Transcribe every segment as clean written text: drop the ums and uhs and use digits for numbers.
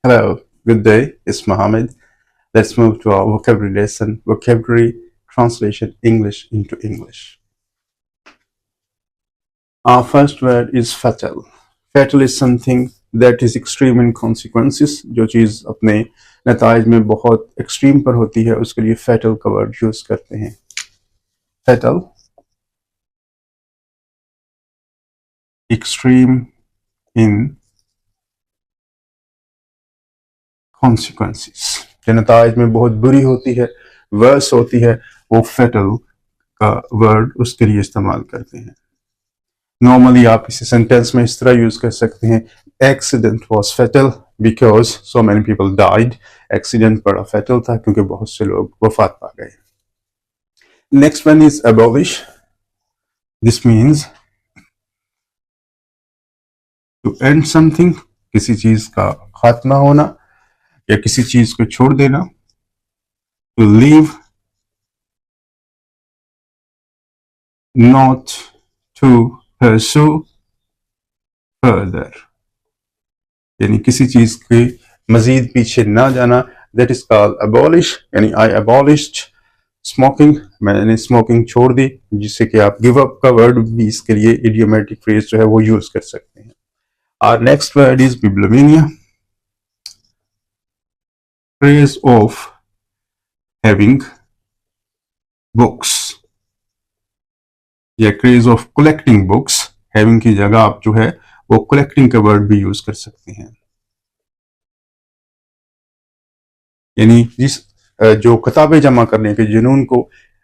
Hello, good day. It's Mohammed. Let's move to our vocabulary lesson. Vocabulary translation English into English. Our first word is fatal. Fatal is something that is extreme in consequences. जो चीज़ अपने नताइज में बहुत extreme पर होती है उसके लिए fatal का वर्ड यूज करते हैं. Fatal, extreme in consequences. जो नताइज में बहुत बुरी होती है, वर्स होती है, वो fatal का वर्ड उसके लिए इस्तेमाल करते हैं. नॉर्मली आप इसे सेंटेंस में इस तरह यूज कर सकते हैं, accident was fatal because so many people died. Accident बड़ा फेटल था क्योंकि बहुत से लोग वफात पा गए. Next one is abolish. This means to end something, किसी चीज का खात्मा होना या किसी चीज को छोड़ देना. To leave, not to pursue further, यानी किसी चीज के मजीद पीछे ना जाना. That is called abolish. यानी आई अबॉलिश्ड स्मोकिंग, मैंने स्मोकिंग छोड़ दी, जिससे कि आप गिव अप का वर्ड भी इसके लिए इडियोमेटिक फ्रेज जो है वो यूज कर सकते हैं. Our next word is bibliomania. Craze of having books या craze of collecting books. Having की जगह आप जो है वो कलेक्टिंग का वर्ड भी यूज कर सकते हैं. यानी जिस जो किताबें जमा करने के जुनून को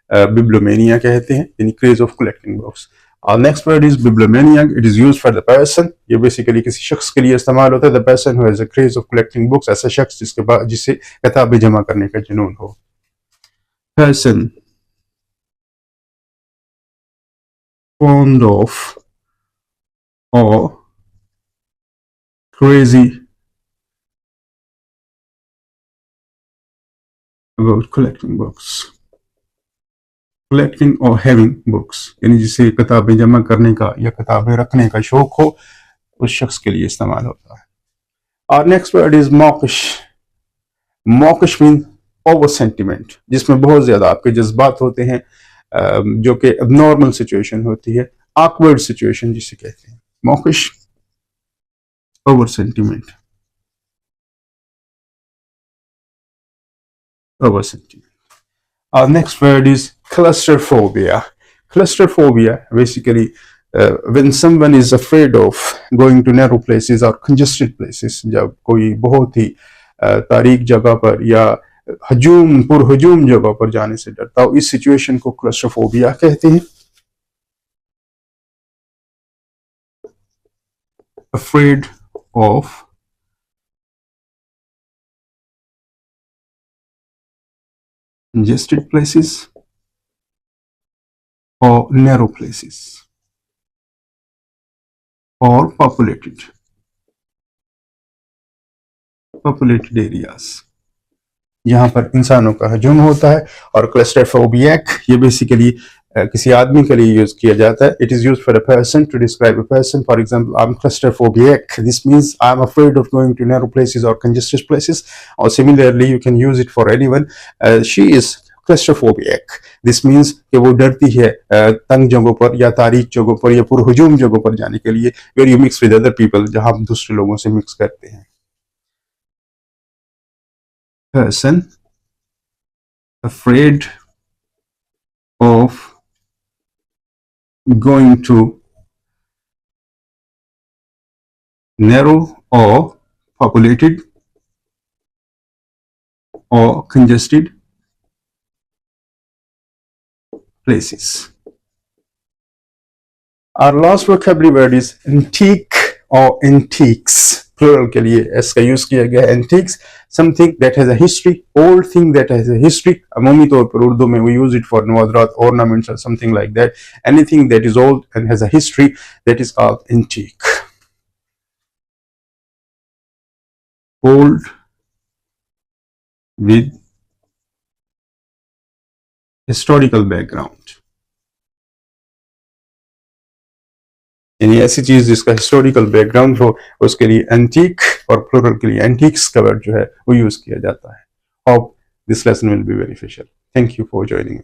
बिब्लोमेनिया कहते हैं, यानी क्रेज ऑफ कलेक्टिंग बुक्स. और next word is bibliomania. It is used for the person. ये बेसिकली किसी शख्स के लिए इस्तेमाल होता है. The person who has a craze of collecting books, ऐसा शख्स जिसके बाद जिसे किताबें जमा करने का जुनून हो. Person fond of or crazy about collecting books. Collecting और हैविंग बुक्स, यानी जिसे किताबें जमा करने का या किताबें रखने का शौक हो, उस शख्स के लिए इस्तेमाल होता है. और next word is mawkish. Mawkish mean over sentiment, जिसमें बहुत ज्यादा आपके जज्बात होते हैं, जो कि अबनॉर्मल सिचुएशन होती है, ऑकवर्ड सिचुएशन जिसे कहते हैं. Mawkish, over sentiment, over sentiment. Our next word is claustrophobia. Claustrophobia, basically, when someone is afraid of going to narrow places or congested places, जब कोई बहुत ही तारीक जगह पर या पुरहजूम जगह पर जाने से डरता हो, इस सिचुएशन को क्लस्ट्रोफोबिया कहते हैं. Afraid of congested places or narrow places or populated areas, जहां पर इंसानों का हजूम होता है. और क्लस्ट्रोफोबिक ये बेसिकली किसी आदमी के लिए यूज किया जाता है. It is use for a person to describe a person. For example, I am claustrophobic. This means I am afraid of going to narrow places और कंजेस्टेड प्लेसेस. और similarly you can use it for anyone. She is claustrophobic. This means कि वो डरती है तंग जगहों पर या तारीक जगहों पर या पुरहजूम जगहों पर जाने के लिए, where you mix with other people, जहां आप दूसरे लोगों से मिक्स करते हैं. Person afraid of going to narrow or populated or congested places. Our last vocabulary word is antique or antiques. Plural के लिए s का यूज किया गया है. Antiques, something that has a history, old thing that has a history. अमूमी तौर पर उर्दू में we use it for नवादरात, ornaments or something like that. Anything that is old and has a history, that is called antique. Old with historical background. यानी ऐसी चीज जिसका historical background हो, उसके लिए एंटीक और प्लूरल के लिए एंटीक्स का वर्ड जो है वो यूज किया जाता है। Hope this lesson will be beneficial. Thank you for joining.